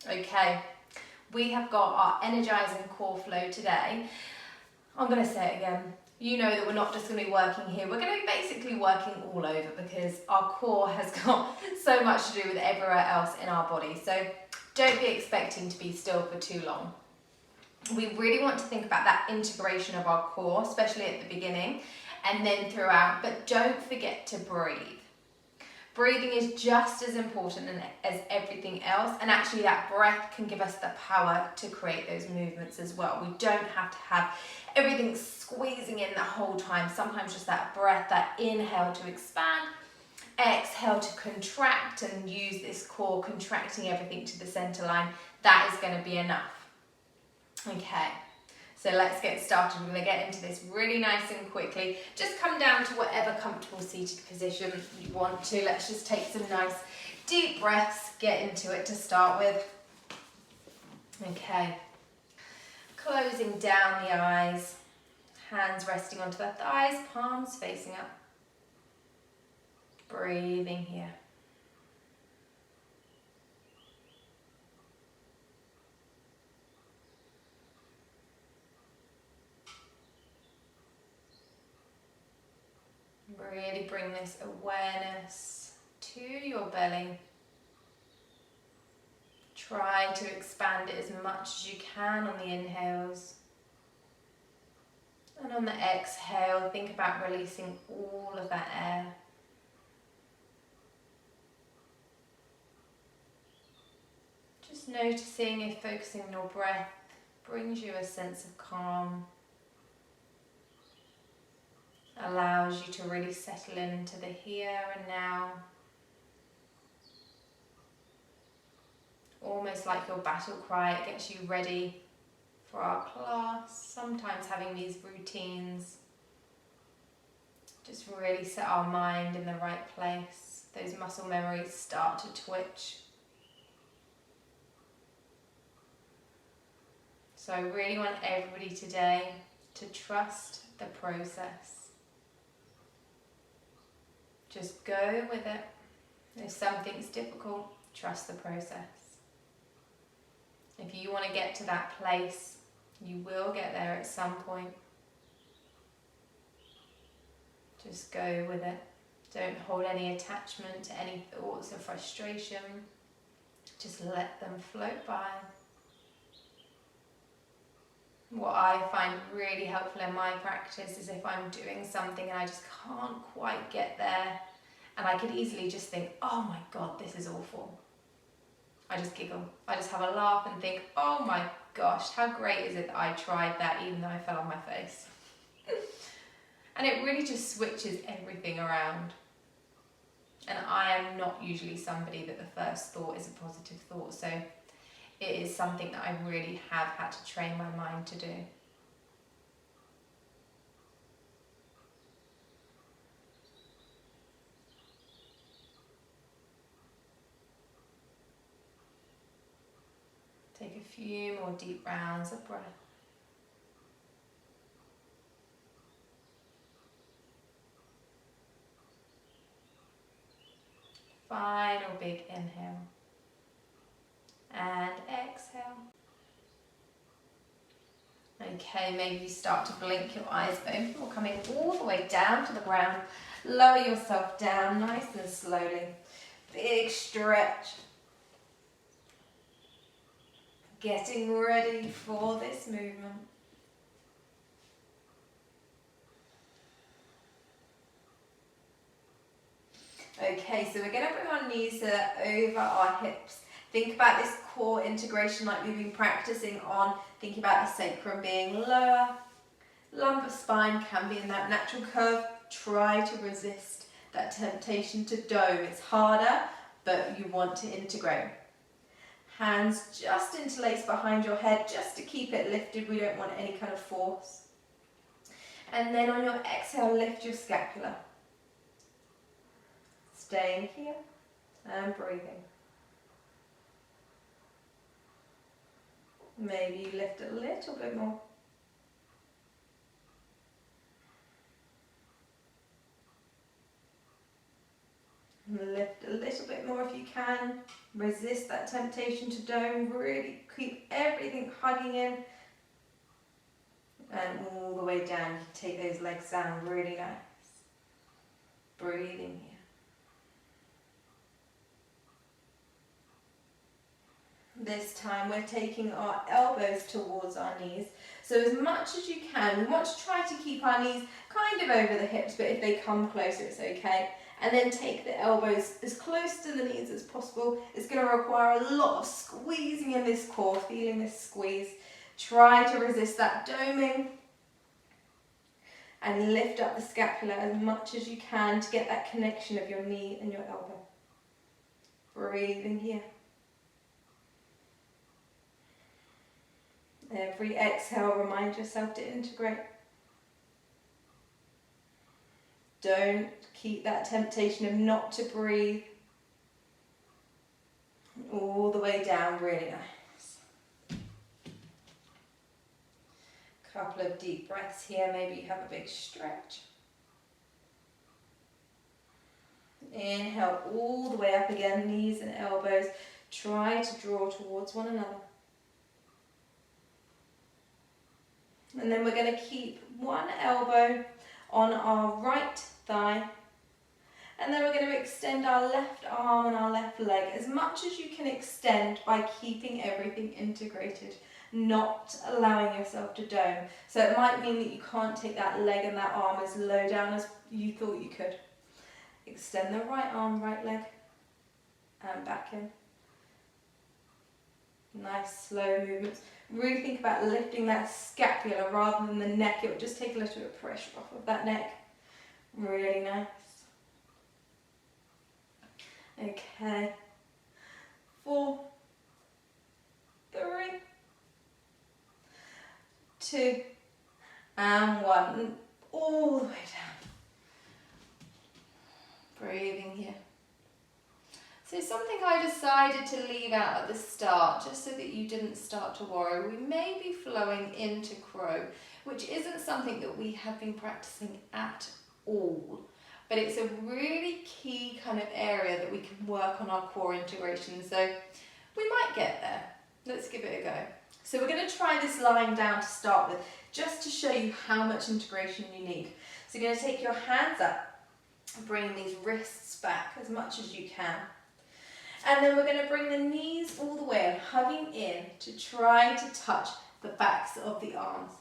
Okay, we have got our energizing core flow today. I'm going to say it again. You know that we're not just going to be working here, we're going to be basically working all over because our core has got so much to do with everywhere else in our body. So don't be expecting to be still for too long. We really want to think about that integration of our core, especially at the beginning and then throughout, but don't forget to breathe. Breathing is just as important as everything else, and actually that breath can give us the power to create those movements as well. We don't have to have everything squeezing in the whole time. Sometimes just that breath, that inhale to expand, exhale to contract and use this core contracting everything to the center line. That is going to be enough. Okay. So let's get started. We're going to get into this really nice and quickly. Just come down to whatever comfortable seated position you want to. Let's just take some nice deep breaths, get into it to start with. Okay. Closing down the eyes, hands resting onto the thighs, palms facing up. Breathing here. Really bring this awareness to your belly. Try to expand it as much as you can on the inhales. And on the exhale, think about releasing all of that air. Just noticing if focusing on your breath brings you a sense of calm. Allows you to really settle into the here and now. Almost like your battle cry, it gets you ready for our class. Sometimes having these routines just really set our mind in the right place. Those muscle memories start to twitch. So I really want everybody today to trust the process. Just go with it. If something's difficult, trust the process. If you want to get to that place, you will get there at some point. Just go with it. Don't hold any attachment to any thoughts of frustration. Just let them float by. What I find really helpful in my practice is if I'm doing something and I just can't quite get there, and I could easily just think, oh my God, this is awful. I just giggle. I just have a laugh and think, oh my gosh, how great is it that I tried that even though I fell on my face. And it really just switches everything around. And I am not usually somebody that the first thought is a positive thought, so it is something that I really have had to train my mind to do. Take a few more deep rounds of breath. Final big inhale. And exhale. Okay, maybe you start to blink your eyes open or coming all the way down to the ground. Lower yourself down nice and slowly. Big stretch. Getting ready for this movement. Okay, so we're going to bring our knees over our hips. Think about this core integration like we've been practicing on. Think about the sacrum being lower. Lumbar spine can be in that natural curve. Try to resist that temptation to dome. It's harder, but you want to integrate. Hands just interlace behind your head just to keep it lifted. We don't want any kind of force. And then on your exhale, lift your scapula. Staying here and breathing. Maybe you lift a little bit more. Lift a little bit more if you can. Resist that temptation to dome. Really keep everything hugging in. And all the way down, you take those legs down, really nice. Breathing here. This time we're taking our elbows towards our knees. So as much as you can, we want to try to keep our knees kind of over the hips, but if they come closer, it's okay. And then take the elbows as close to the knees as possible. It's going to require a lot of squeezing in this core, feeling this squeeze. Try to resist that doming. And lift up the scapula as much as you can to get that connection of your knee and your elbow. Breathing here. Every exhale, remind yourself to integrate. Don't keep that temptation of not to breathe. All the way down, really nice. Couple of deep breaths here, maybe you have a big stretch. Inhale all the way up again, knees and elbows. Try to draw towards one another. And then we're going to keep one elbow on our right thigh. And then we're going to extend our left arm and our left leg as much as you can extend by keeping everything integrated, not allowing yourself to dome. So it might mean that you can't take that leg and that arm as low down as you thought you could. Extend the right arm, right leg, and back in. Nice slow movements. Really think about lifting that scapula rather than the neck. It will just take a little bit of pressure off of that neck. Really nice. Okay. 4, 3, 2, and 1. All the way down. Breathing here. So something I decided to leave out at the start, just so that you didn't start to worry. We may be flowing into crow, which isn't something that we have been practicing at all. But it's a really key kind of area that we can work on our core integration. So we might get there. Let's give it a go. So we're going to try this lying down to start with, just to show you how much integration you need. So you're going to take your hands up, bring these wrists back as much as you can. And then we're going to bring the knees all the way and hugging in to try to touch the backs of the arms.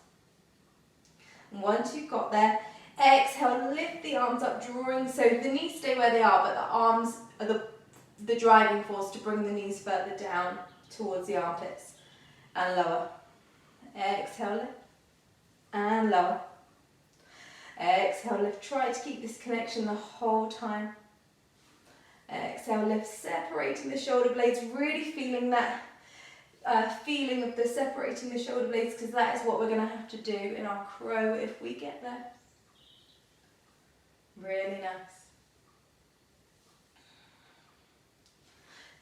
And once you've got there, exhale, lift the arms up, drawing, so the knees stay where they are, but the arms are the driving force to bring the knees further down towards the armpits. And lower. Exhale, lift. And lower. Exhale, lift. Try to keep this connection the whole time. Exhale, lift, separating the shoulder blades, really feeling that feeling of the separating the shoulder blades, because that is what we're going to have to do in our crow if we get there. Really nice.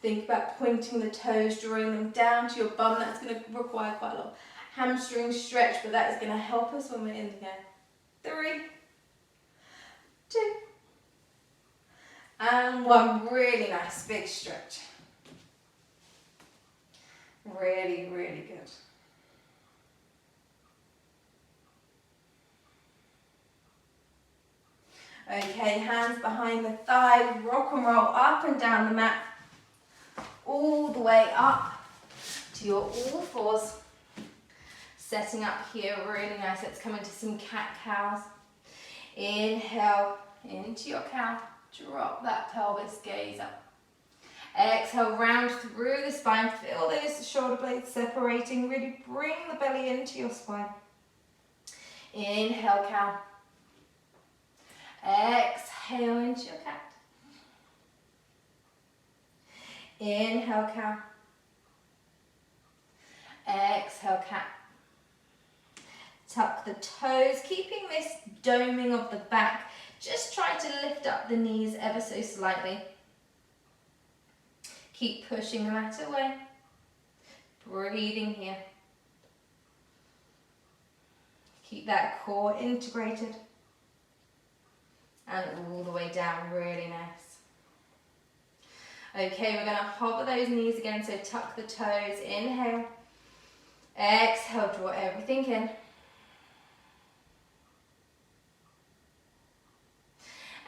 Think about pointing the toes, drawing them down to your bum. That's going to require quite a lot of hamstring stretch, but that is going to help us when we're in here. 3, 2, and 1. Really nice, big stretch. Really, really good. Okay, hands behind the thigh, rock and roll up and down the mat, all the way up to your all fours. Setting up here, really nice. Let's come into some cat-cows. Inhale into your cow. Drop that pelvis, gaze up. Exhale, round through the spine. Feel those shoulder blades separating. Really bring the belly into your spine. Inhale, cow. Exhale into your cat. Inhale, cow. Exhale, cat. Tuck the toes, keeping this doming of the back. Just try to lift up the knees ever so slightly. Keep pushing the mat away. Breathing here. Keep that core integrated. And all the way down, really nice. Okay, we're going to hover those knees again, so tuck the toes, inhale. Exhale, draw everything in.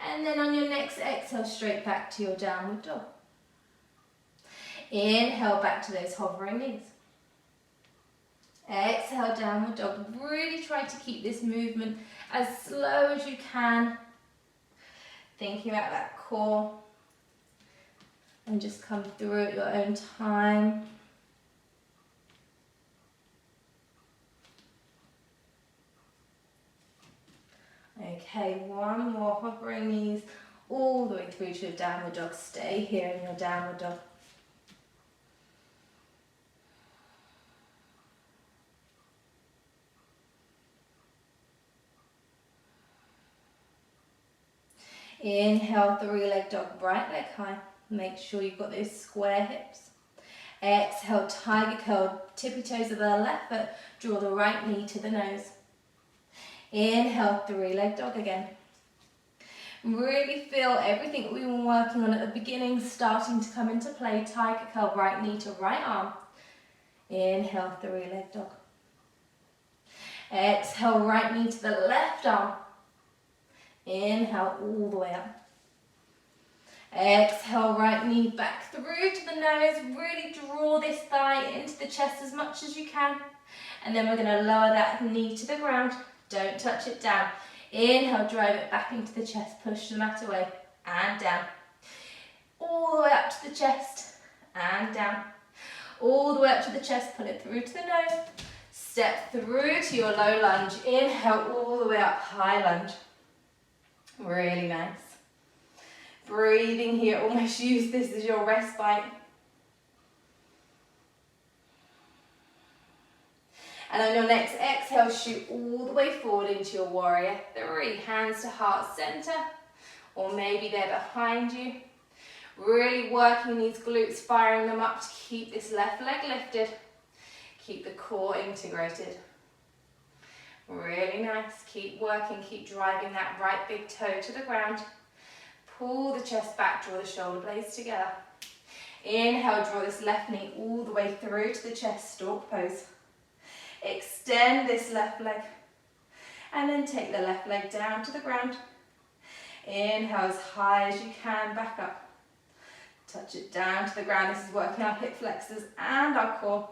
And then on your next exhale, straight back to your downward dog. Inhale back to those hovering knees. Exhale, downward dog. Really try to keep this movement as slow as you can. Thinking about that core. And just come through at your own time. Okay, one more, hovering knees all the way through to your downward dog. Stay here in your downward dog. Inhale, three-leg dog, right leg high. Make sure you've got those square hips. Exhale, tiger curl, tippy toes of the left foot. Draw the right knee to the nose. Inhale, three-leg dog again. Really feel everything we've been working on at the beginning starting to come into play. Tiger curl, right knee to right arm. Inhale, three-leg dog. Exhale, right knee to the left arm. Inhale, all the way up. Exhale, right knee back through to the nose. Really draw this thigh into the chest as much as you can. And then we're going to lower that knee to the ground. Don't touch it down. Inhale, drive it back into the chest. Push the mat away and down. All the way up to the chest and down. All the way up to the chest. Pull it through to the nose. Step through to your low lunge. Inhale, all the way up, high lunge. Really nice. Breathing here, almost use this as your respite. And on your next exhale, shoot all the way forward into your warrior three. Hands to heart center, or maybe they're behind you. Really working these glutes, firing them up to keep this left leg lifted. Keep the core integrated. Really nice. Keep working, keep driving that right big toe to the ground. Pull the chest back, draw the shoulder blades together. Inhale, draw this left knee all the way through to the chest, stalk pose. Extend this left leg. And then take the left leg down to the ground. Inhale as high as you can, back up. Touch it down to the ground. This is working our hip flexors and our core.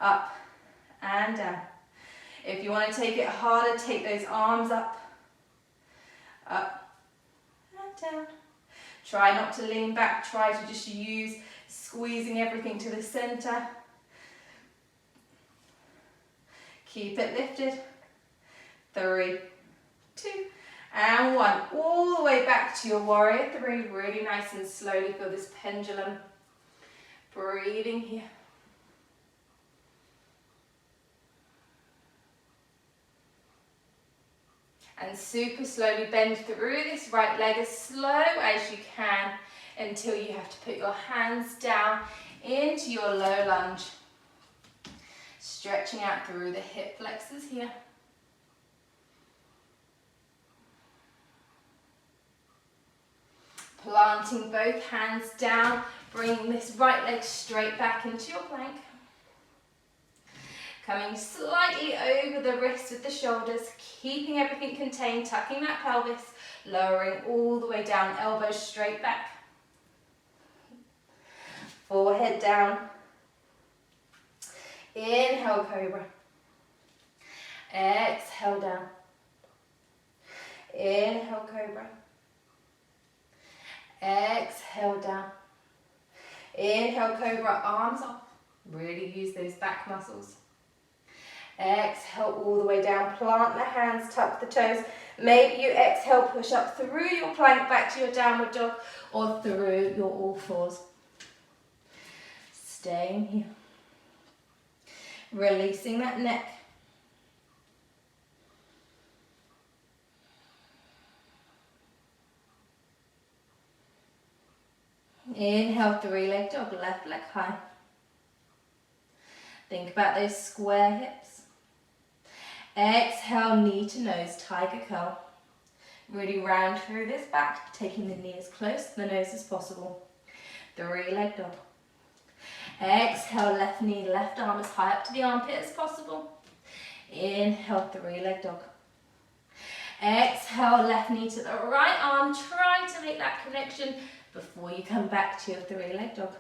Up and down. If you want to take it harder, take those arms up. Up and down. Try not to lean back. Try to just use squeezing everything to the center. Keep it lifted. 3, 2, and 1. All the way back to your warrior three. Really nice and slowly. Feel this pendulum. Breathing here. And super slowly bend through this right leg as slow as you can until you have to put your hands down into your low lunge. Stretching out through the hip flexors here. Planting both hands down, bringing this right leg straight back into your plank. Coming slightly over the wrists with the shoulders, keeping everything contained, tucking that pelvis, lowering all the way down, elbows straight back. Forehead down. Inhale, cobra. Exhale, down. Inhale, cobra. Exhale, down. Inhale, cobra, arms up. Really use those back muscles. Exhale all the way down, plant the hands, tuck the toes. Maybe you exhale, push up through your plank back to your downward dog or through your all fours. Staying here. Releasing that neck. Inhale, three-leg dog, left leg high. Think about those square hips. Exhale, knee to nose, tiger curl. Really round through this back, taking the knee as close to the nose as possible. Three-leg dog. Exhale, left knee, left arm as high up to the armpit as possible. Inhale, three-leg dog. Exhale, left knee to the right arm. Try to make that connection before you come back to your three-leg dog.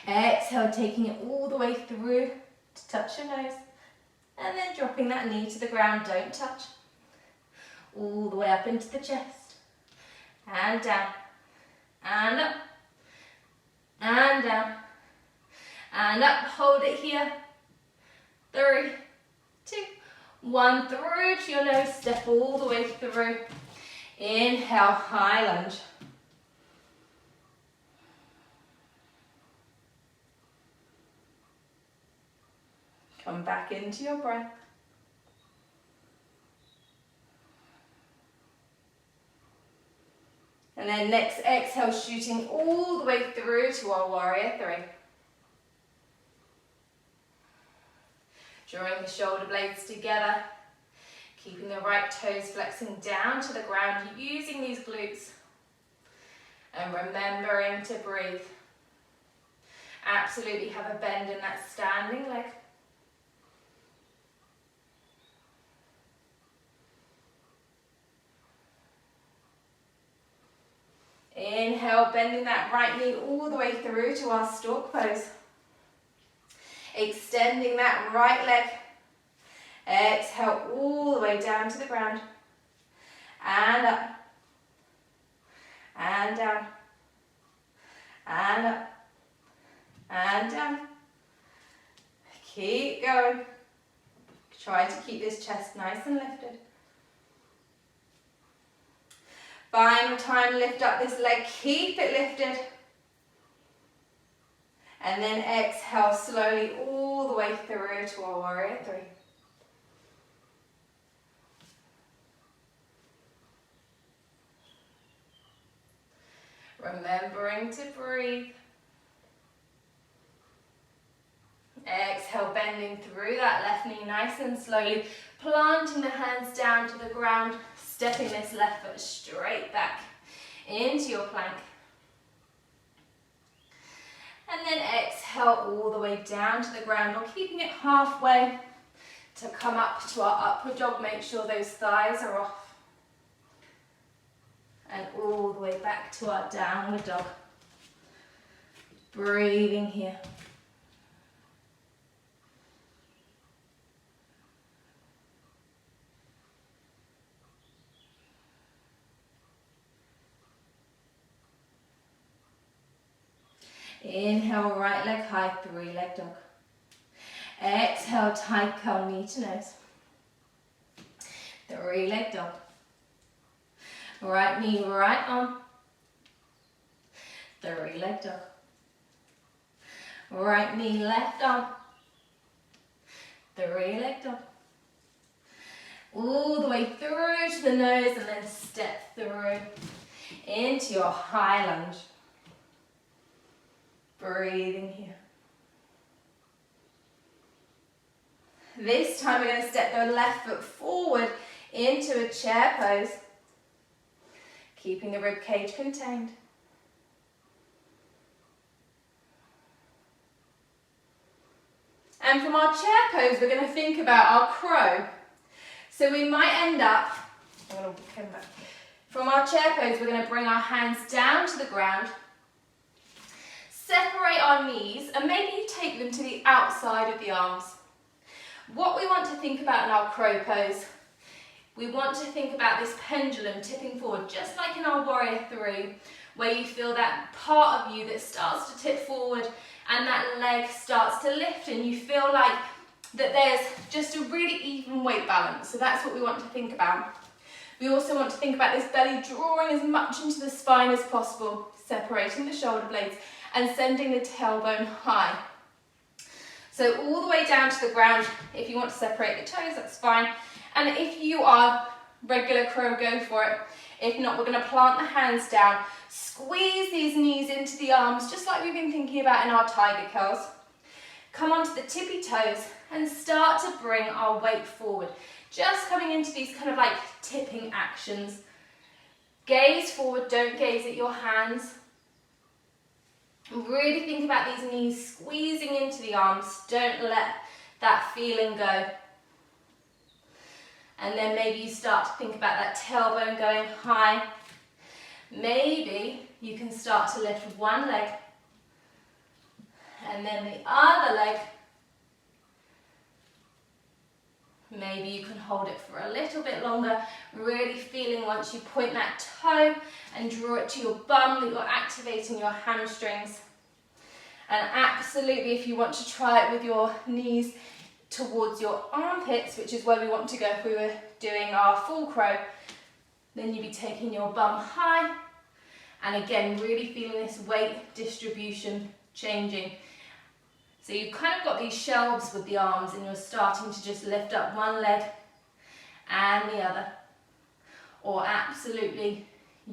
Exhale, taking it all the way through to touch your nose. And then dropping that knee to the ground, don't touch. All the way up into the chest. And down. And up. And down. And up, hold it here. 3, 2, 1, through to your nose, step all the way through. Inhale, high lunge. Come back into your breath. And then next exhale, shooting all the way through to our warrior 3. Drawing the shoulder blades together, keeping the right toes flexing down to the ground, using these glutes, and remembering to breathe. Absolutely have a bend in that standing leg. Inhale, bending that right knee all the way through to our stork pose. Extending that right leg. Exhale all the way down to the ground. And up. And down. And up. And down. Keep going. Try to keep this chest nice and lifted. Final time, lift up this leg, keep it lifted. And then exhale slowly all the way through to our warrior 3. Remembering to breathe. Exhale, bending through that left knee nice and slowly, planting the hands down to the ground, stepping this left foot straight back into your plank. And then exhale all the way down to the ground, or keeping it halfway to come up to our upward dog. Make sure those thighs are off. And all the way back to our downward dog. Breathing here. Inhale, right leg high, 3-leg dog. Exhale, tight curl, knee to nose. 3-leg dog. Right knee, right arm. 3-leg dog. Right knee, left arm. 3-leg dog. All the way through to the nose and then step through into your high lunge. Breathing here. This time we're going to step the left foot forward into a chair pose, keeping the rib cage contained. And from our chair pose, we're going to think about our crow. So we might end up, I'm going to come back. From our chair pose, we're going to bring our hands down to the ground. Separate our knees and maybe you take them to the outside of the arms. What we want to think about in our crow pose, we want to think about this pendulum tipping forward, just like in our warrior 3, where you feel that part of you that starts to tip forward and that leg starts to lift and you feel like that there's just a really even weight balance. So that's what we want to think about. We also want to think about this belly drawing as much into the spine as possible, separating the shoulder blades and sending the tailbone high. So all the way down to the ground. If you want to separate the toes, that's fine. And if you are regular crow, go for it. If not, we're going to plant the hands down, squeeze these knees into the arms, just like we've been thinking about in our tiger curls. Come onto the tippy toes and start to bring our weight forward. Just coming into these kind of like tipping actions. Gaze forward, don't gaze at your hands. Really think about these knees squeezing into the arms. Don't let that feeling go. And then maybe you start to think about that tailbone going high. Maybe you can start to lift one leg and then the other leg. Maybe you can hold it for a little bit longer, really feeling once you point that toe and draw it to your bum that you're activating your hamstrings. And absolutely, if you want to try it with your knees towards your armpits, which is where we want to go if we were doing our full crow, then you'd be taking your bum high. And again, really feeling this weight distribution changing. So you've kind of got these shelves with the arms and you're starting to just lift up one leg and the other. Or absolutely,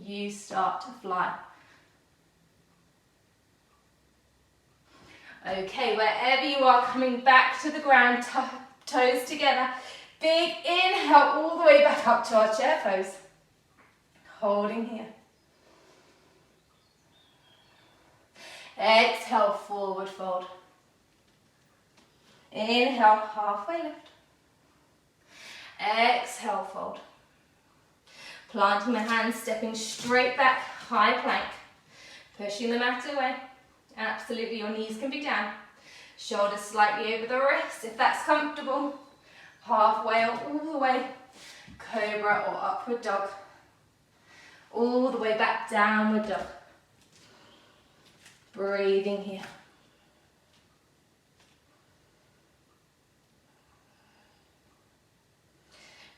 you start to fly. Okay, wherever you are, coming back to the ground, toes together. Big inhale all the way back up to our chair pose. Holding here. Exhale, forward fold. Inhale, halfway lift. Exhale, fold. Planting the hands, stepping straight back, high plank. Pushing the mat away. Absolutely, your knees can be down. Shoulders slightly over the wrists if that's comfortable. Halfway or all the way. Cobra or upward dog. All the way back, downward dog. Breathing here.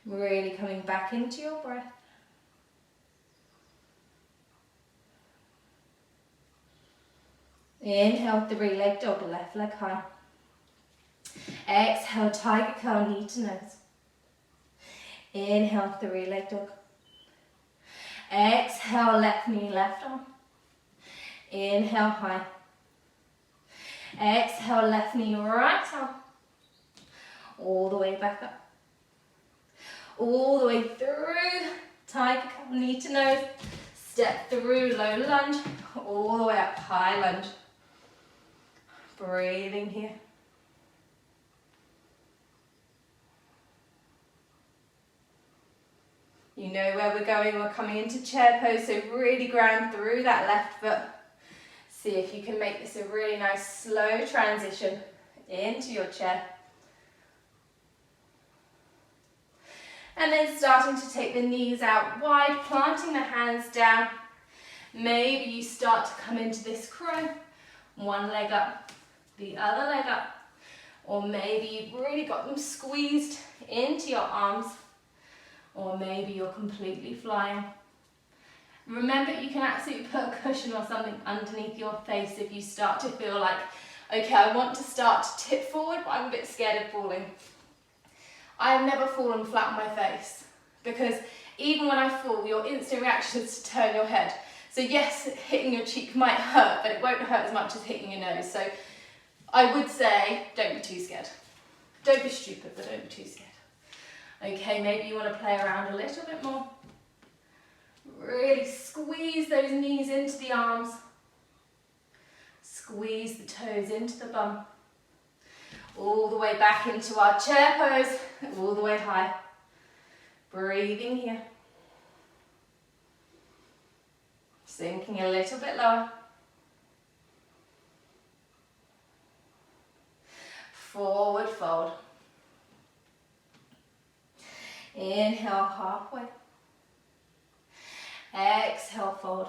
Really coming back into your breath. Inhale, three-leg dog, left leg high. Exhale, tiger curl, knee to nose. Inhale, three-leg dog. Exhale, left knee, left arm. Inhale, high. Exhale, left knee, right arm. All the way back up. All the way through, tiger curl, knee to nose. Step through, low lunge, all the way up, high lunge. Breathing here. You know where we're going, we're coming into chair pose, so really ground through that left foot. See if you can make this a really nice slow transition into your chair. And then starting to take the knees out wide, planting the hands down. Maybe you start to come into this crow. One leg up, the other leg up. Or maybe you've really got them squeezed into your arms. Or maybe you're completely flying. Remember, you can absolutely put a cushion or something underneath your face if you start to feel like, okay, I want to start to tip forward, but I'm a bit scared of falling. I have never fallen flat on my face because even when I fall, your instant reaction is to turn your head. So yes, hitting your cheek might hurt, but it won't hurt as much as hitting your nose. So I would say, don't be too scared. Don't be stupid, but don't be too scared. Okay, maybe you want to play around a little bit more. Really squeeze those knees into the arms. Squeeze the toes into the bum. All the way back into our chair pose, all the way high. Breathing here. Sinking a little bit lower. Forward fold. Inhale, halfway. Exhale, fold.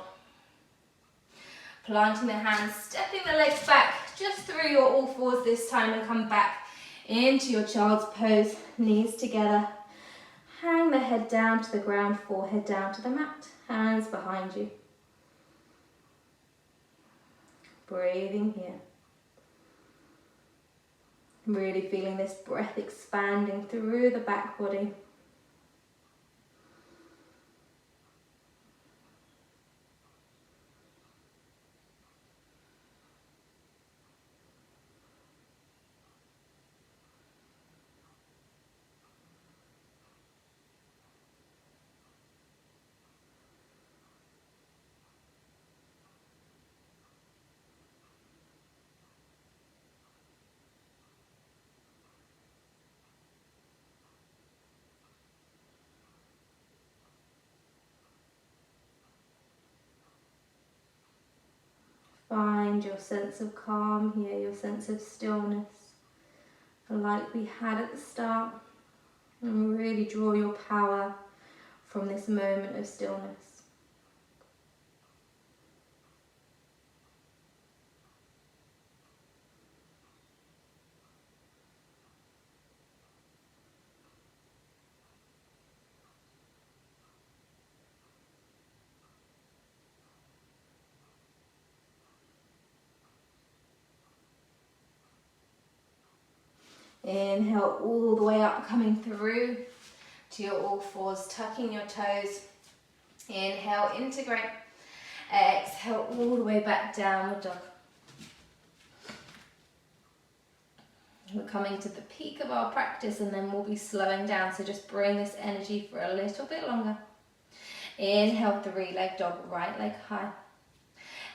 Planting the hands, stepping the legs back just through your all fours this time and come back into your child's pose, knees together. Hang the head down to the ground, forehead down to the mat, hands behind you. Breathing here. Really feeling this breath expanding through the back body. Find your sense of calm here, your sense of stillness, like we had at the start. And really draw your power from this moment of stillness. Inhale all the way up, coming through to your all fours, tucking your toes. Inhale, integrate. Exhale all the way back, downward dog. We're coming to the peak of our practice and then we'll be slowing down, so just bring this energy for a little bit longer. Inhale, three-leg dog, right leg high.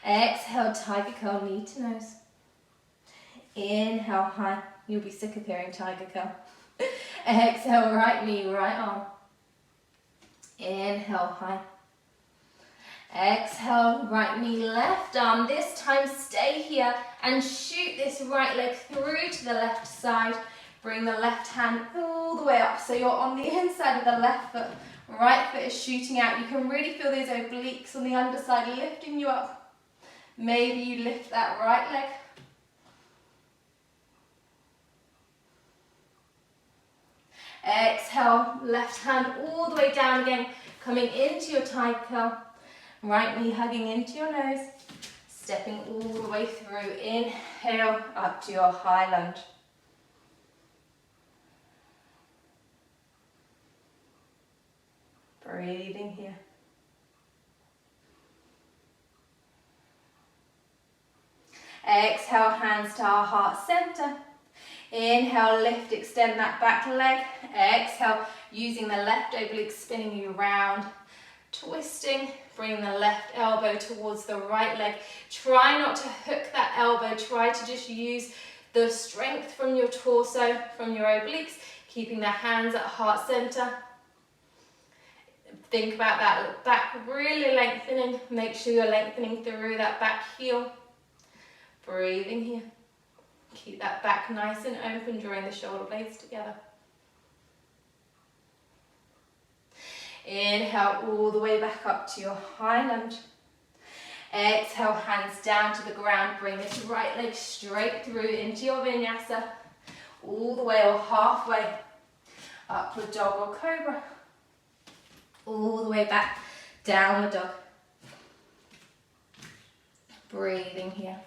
Exhale, tiger curl, knee to nose. Inhale, high. You'll be sick of hearing tiger curl. Exhale, right knee, right arm. Inhale, high. Exhale, right knee, left arm. This time stay here and shoot this right leg through to the left side. Bring the left hand all the way up, so you're on the inside of the left foot. Right foot is shooting out. You can really feel those obliques on the underside lifting you up. Maybe you lift that right leg. Exhale, left hand all the way down again, coming into your tiger curl. Right knee hugging into your nose, stepping all the way through. Inhale, up to your high lunge. Breathing here. Exhale, hands to our heart center. Inhale, lift, extend that back leg. Exhale, using the left oblique, spinning you round, twisting, bring the left elbow towards the right leg. Try not to hook that elbow, try to just use the strength from your torso, from your obliques, keeping the hands at heart center. Think about that back really lengthening. Make sure you're lengthening through that back heel. Breathing here. Keep that back nice and open, drawing the shoulder blades together. Inhale all the way back up to your high lunge. Exhale, hands down to the ground. Bring this right leg straight through into your vinyasa. All the way or halfway. Upward dog or cobra. All the way back, downward dog. Breathing here.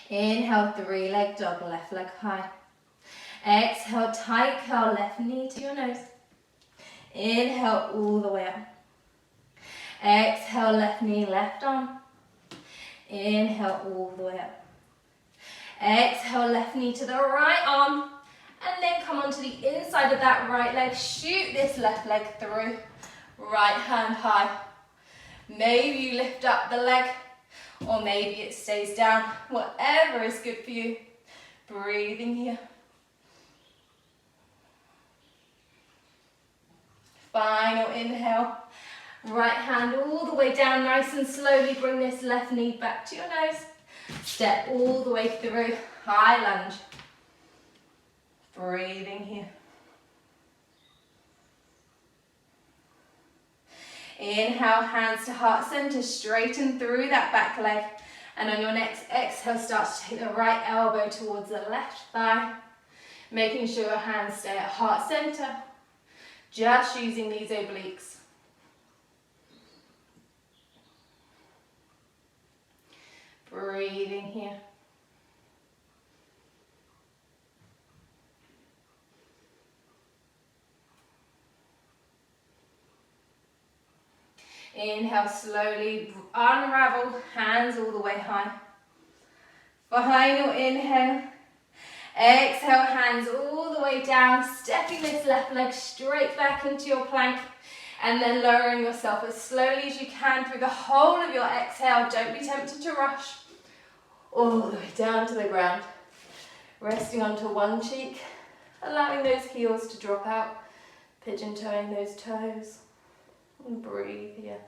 Inhale, three-leg dog, left leg high. Exhale, tight curl, left knee to your nose. Inhale, all the way up. Exhale, left knee, left arm. Inhale, all the way up. Exhale, left knee to the right arm. And then come onto the inside of that right leg. Shoot this left leg through. Right hand high. Maybe you lift up the leg, or maybe it stays down. Whatever is good for you. Breathing here. Final inhale. Right hand all the way down, nice and slowly. Bring this left knee back to your nose. Step all the way through. High lunge. Breathing here. Inhale, hands to heart center, straighten through that back leg. And on your next exhale, start to take the right elbow towards the left thigh. Making sure your hands stay at heart center. Just using these obliques. Breathing here. Inhale, slowly unravel, hands all the way high. Final inhale. Exhale, hands all the way down, stepping this left leg straight back into your plank, and then lowering yourself as slowly as you can through the whole of your exhale. Don't be tempted to rush. All the way down to the ground. Resting onto one cheek allowing those heels to drop out, pigeon toeing those toes, and breathe here.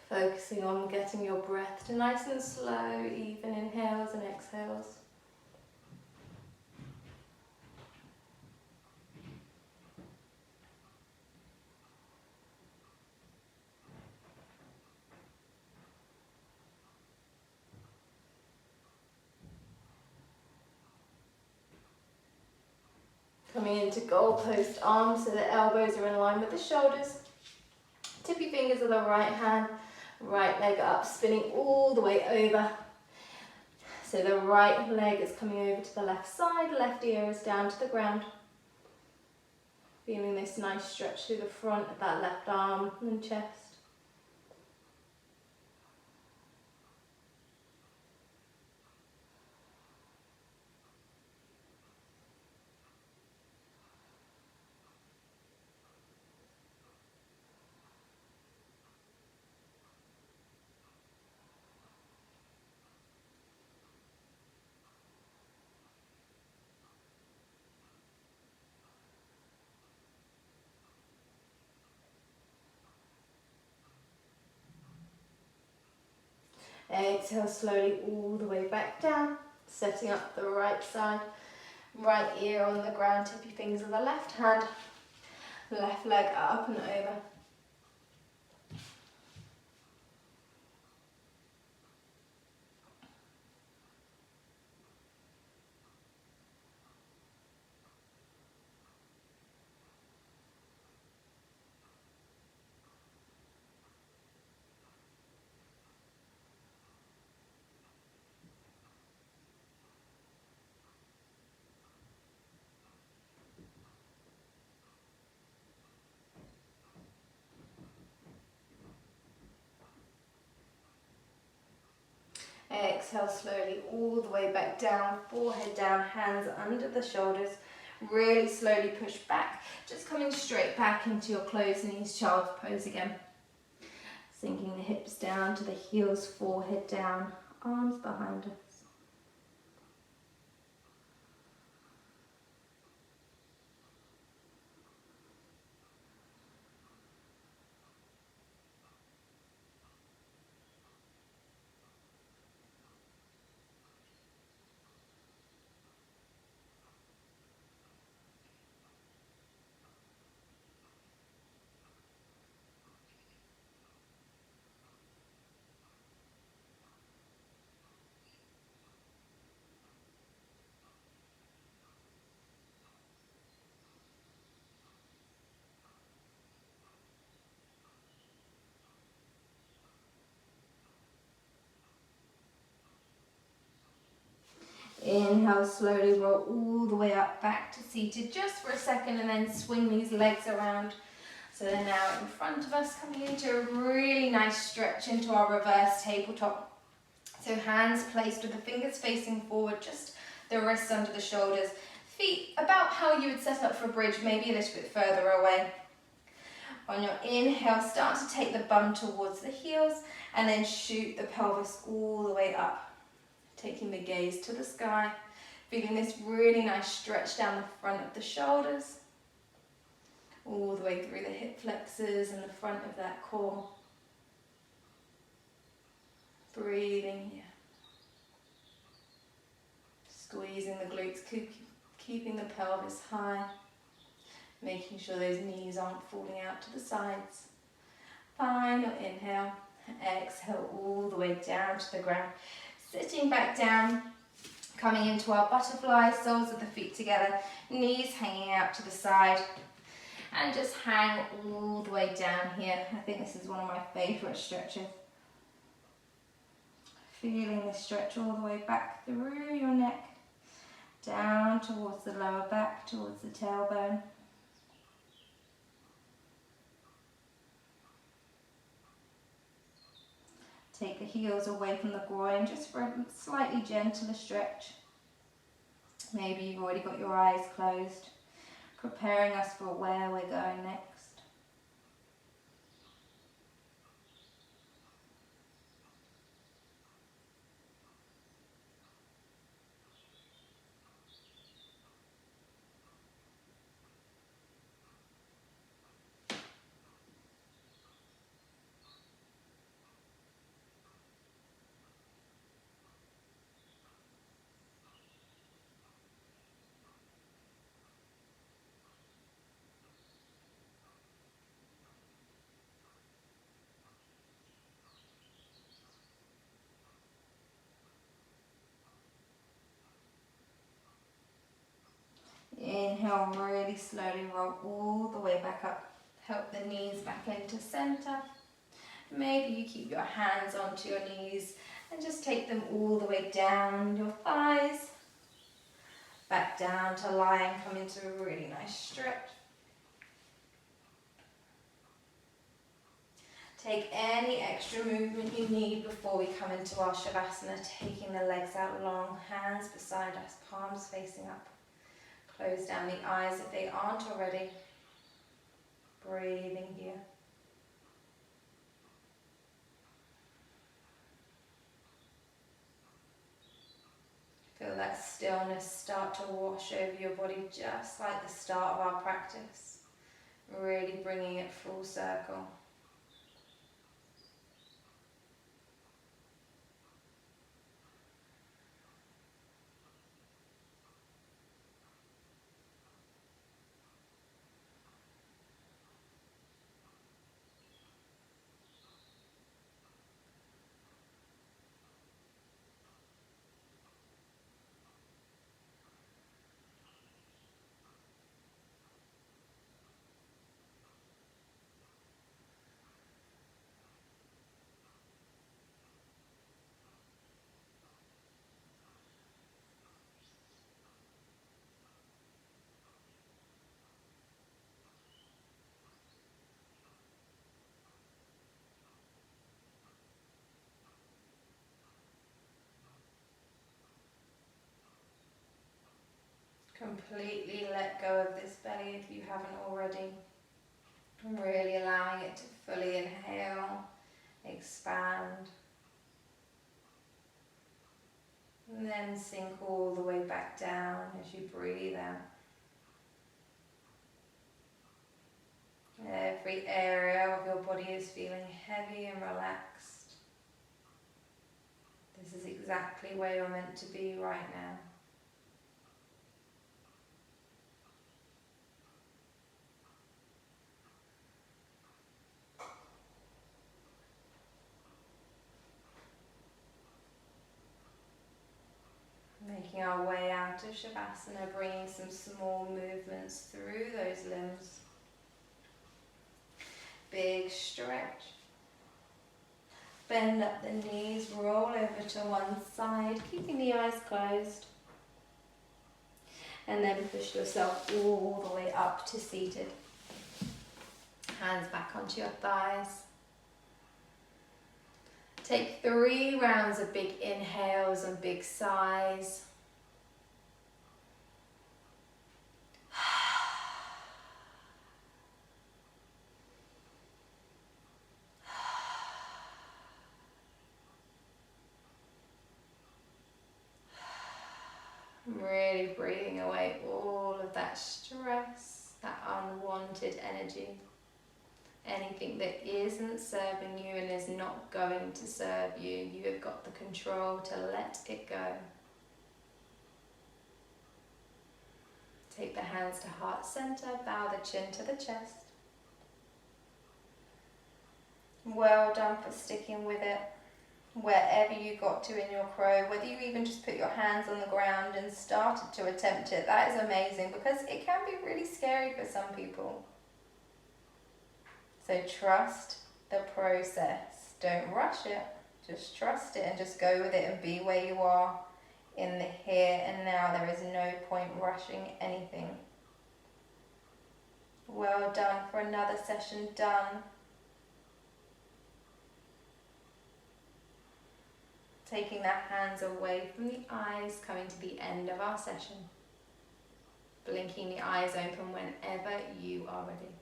Focusing on getting your breath to nice and slow, even inhales and exhales. Coming into goalpost arms so the elbows are in line with the shoulders. Tippy fingers of the right hand, right leg up, spinning all the way over. So the right leg is coming over to the left side, left ear is down to the ground. Feeling this nice stretch through the front of that left arm and chest. Exhale slowly all the way back down, setting up the right side, right ear on the ground, tippy fingers of the left hand, left leg up and over. Exhale slowly all the way back down, forehead down, hands under the shoulders. Really slowly push back, just coming straight back into your closed knees, child's pose again. Sinking the hips down to the heels, forehead down, arms behind us. Inhale, slowly roll all the way up back to seated just for a second and then swing these legs around. So they're now in front of us, coming into a really nice stretch into our reverse tabletop. So hands placed with the fingers facing forward, just the wrists under the shoulders. Feet about how you would set up for a bridge, maybe a little bit further away. On your inhale, start to take the bum towards the heels and then shoot the pelvis all the way up. Taking the gaze to the sky, feeling this really nice stretch down the front of the shoulders, all the way through the hip flexors and the front of that core. Breathing here. Squeezing the glutes, keeping the pelvis high, making sure those knees aren't falling out to the sides. Final inhale, exhale all the way down to the ground. Sitting back down, coming into our butterfly, soles of the feet together, knees hanging out to the side, and just hang all the way down here. I think this is one of my favourite stretches. Feeling the stretch all the way back through your neck, down towards the lower back, towards the tailbone. Take the heels away from the groin, just for a slightly gentler stretch. Maybe you've already got your eyes closed, preparing us for where we're going next. Inhale, really slowly roll all the way back up. Help the knees back into center. Maybe you keep your hands onto your knees and just take them all the way down your thighs. Back down to lying, come into a really nice stretch. Take any extra movement you need before we come into our Shavasana, taking the legs out long, hands beside us, palms facing up. Close down the eyes if they aren't already. Breathing here. Feel that stillness start to wash over your body just like the start of our practice. Really bringing it full circle. Completely let go of this belly if you haven't already. Really allowing it to fully inhale, expand, and then sink all the way back down as you breathe out. Every area of your body is feeling heavy and relaxed. This is exactly where you're meant to be right now. Making our way out of Shavasana, bringing some small movements through those limbs. Big stretch. Bend up the knees, roll over to one side, keeping the eyes closed. And then push yourself all the way up to seated. Hands back onto your thighs. Take 3 rounds of big inhales and big sighs. Really breathing away all of that stress, that unwanted energy. Anything that isn't serving you and is not going to serve you, you have got the control to let it go. Take the hands to heart center, bow the chin to the chest. Well done for sticking with it. Wherever you got to in your crow, whether you even just put your hands on the ground and started to attempt it, that is amazing because it can be really scary for some people. So trust the process. Don't rush it. Just trust it and just go with it and be where you are in the here and now. There is no point rushing anything. Well done for another session done. Taking the hands away from the eyes, coming to the end of our session. Blinking the eyes open whenever you are ready.